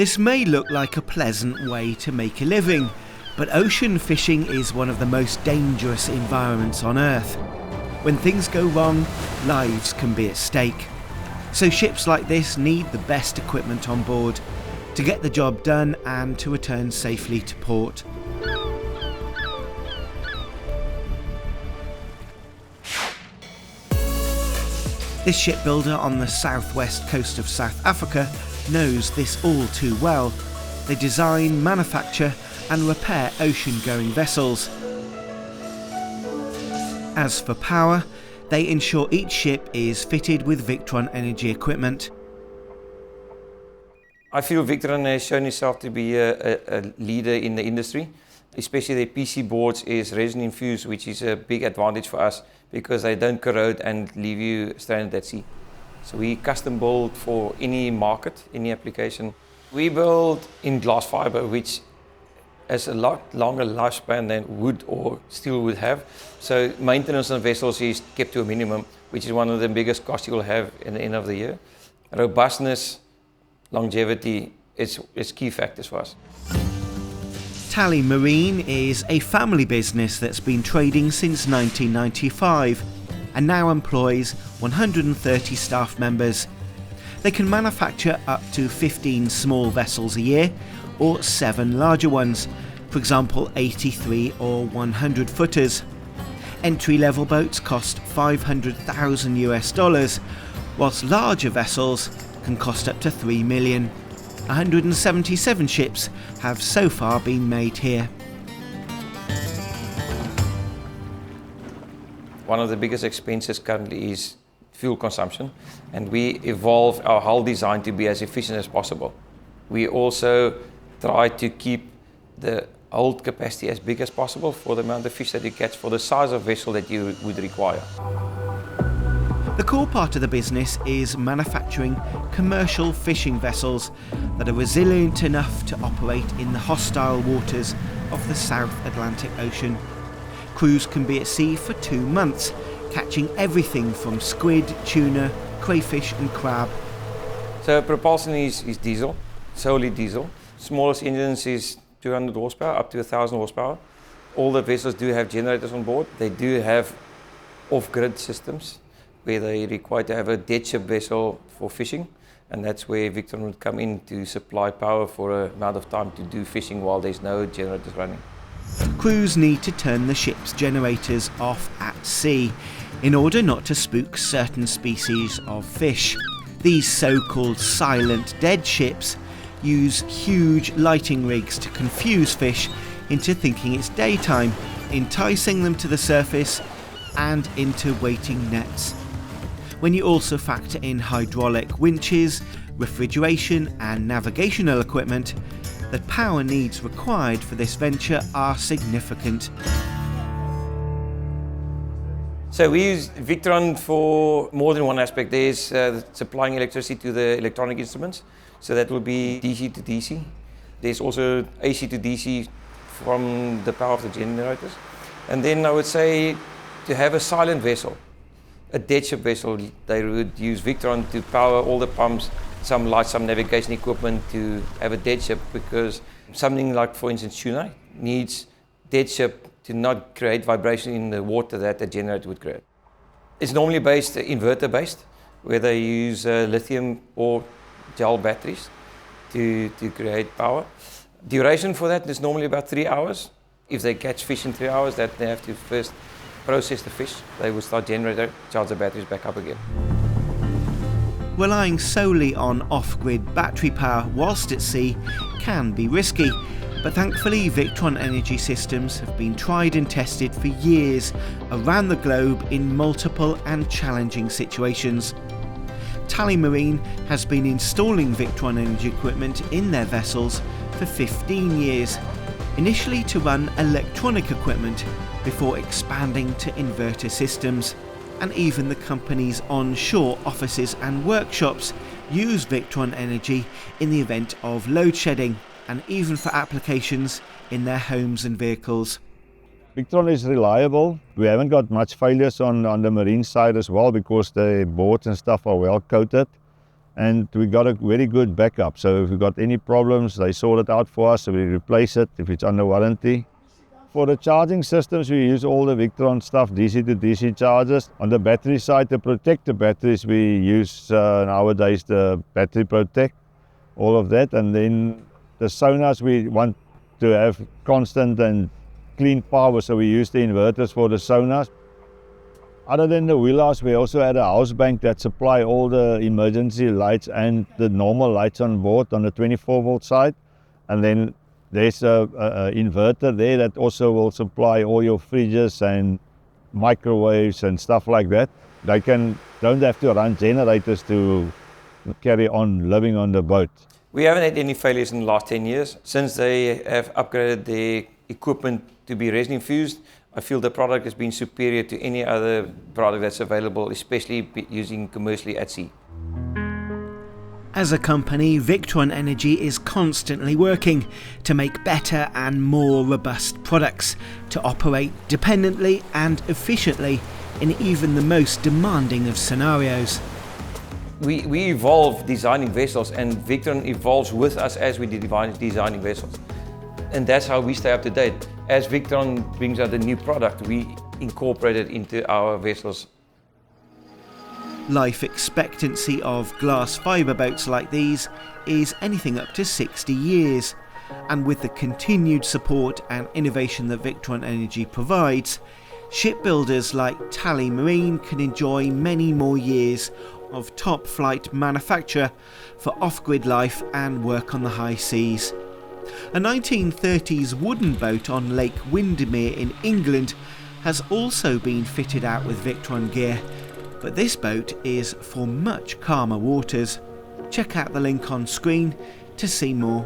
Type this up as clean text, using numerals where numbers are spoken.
This may look like a pleasant way to make a living, but ocean fishing is one of the most dangerous environments on Earth. When things go wrong, lives can be at stake. So ships like this need the best equipment on board to get the job done and to return safely to port. This shipbuilder on the southwest coast of South Africa knows this all too well. They design, manufacture and repair ocean-going vessels. As for power, they ensure each ship is fitted with Victron Energy equipment. I feel Victron has shown itself to be a leader in the industry. Especially their PC boards is resin infused, which is a big advantage for us because they don't corrode and leave you stranded at sea. So we custom build for any market, any application. We build in glass fiber, which has a lot longer lifespan than wood or steel would have. So maintenance on vessels is kept to a minimum, which is one of the biggest costs you'll have in the end of the year. Robustness, longevity is key factors for us. Tally Marine is a family business that's been trading since 1995 and now employs 130 staff members. They can manufacture up to 15 small vessels a year or 7 larger ones, for example 83 or 100 footers. Entry-level boats cost $500,000, whilst larger vessels can cost up to $3 million. 177 ships have so far been made here. One of the biggest expenses currently is fuel consumption, and we evolve our hull design to be as efficient as possible. We also try to keep the hold capacity as big as possible for the amount of fish that you catch for the size of vessel that you would require. The core part of the business is manufacturing commercial fishing vessels that are resilient enough to operate in the hostile waters of the South Atlantic Ocean. Crews can be at sea for 2 months, catching everything from squid, tuna, crayfish and crab. So propulsion is diesel, solely diesel. Smallest engines is 200 horsepower up to 1,000 horsepower. All the vessels do have generators on board. They do have off-grid systems where they require to have a dead ship vessel for fishing, and that's where Victron would come in to supply power for an amount of time to do fishing while there's no generators running. Crews need to turn the ship's generators off at sea in order not to spook certain species of fish. These so-called silent dead ships use huge lighting rigs to confuse fish into thinking it's daytime, enticing them to the surface and into waiting nets. When you also factor in hydraulic winches, refrigeration and navigational equipment, the power needs required for this venture are significant. So we use Victron for more than one aspect. There's supplying electricity to the electronic instruments, so that will be DC to DC. There's also AC to DC from the power of the generators. And then I would say to have a silent vessel, a dead ship vessel, they would use Victron to power all the pumps, some lights, some navigation equipment to have a dead ship, because something like, for instance, tuna needs dead ship to not create vibration in the water that a generator would create. It's normally inverter based, where they use lithium or gel batteries to create power. Duration for that is normally about 3 hours. If they catch fish in 3 hours, that they have to first process the fish. They will start generator, charge the batteries back up again. Relying solely on off-grid battery power whilst at sea can be risky, but thankfully Victron Energy systems have been tried and tested for years around the globe in multiple and challenging situations. Tally Marine has been installing Victron Energy equipment in their vessels for 15 years, initially to run electronic equipment before expanding to inverter systems. And even the company's onshore offices and workshops use Victron Energy in the event of load shedding, and even for applications in their homes and vehicles. Victron is reliable. We haven't got much failures on the marine side as well, because the boards and stuff are well coated. and we got a very good backup. So if we got any problems, they sort it out for us, so we replace it if it's under warranty. For the charging systems, we use all the Victron stuff, DC to DC chargers. On the battery side, to protect the batteries, we use nowadays the Battery Protect, all of that. And then the sonars, we want to have constant and clean power, so we use the inverters for the sonars. Other than the wheelhouse, we also had a house bank that supply all the emergency lights and the normal lights on board on the 24-volt side. And then there's a inverter there that also will supply all your fridges and microwaves and stuff like that. They don't have to run generators to carry on living on the boat. We haven't had any failures in the last 10 years. Since they have upgraded their equipment to be resin infused, I feel the product has been superior to any other product that's available, especially using commercially at sea. As a company, Victron Energy is constantly working to make better and more robust products to operate dependently and efficiently in even the most demanding of scenarios. We evolve designing vessels, and Victron evolves with us as we designing vessels. And that's how we stay up to date. As Victron brings out a new product, we incorporate it into our vessels. Life expectancy of glass fibre boats like these is anything up to 60 years, and with the continued support and innovation that Victron Energy provides, shipbuilders like Tally Marine can enjoy many more years of top flight manufacture for off-grid life and work on the high seas. A 1930s wooden boat on Lake Windermere in England has also been fitted out with Victron gear, but this boat is for much calmer waters. Check out the link on screen to see more.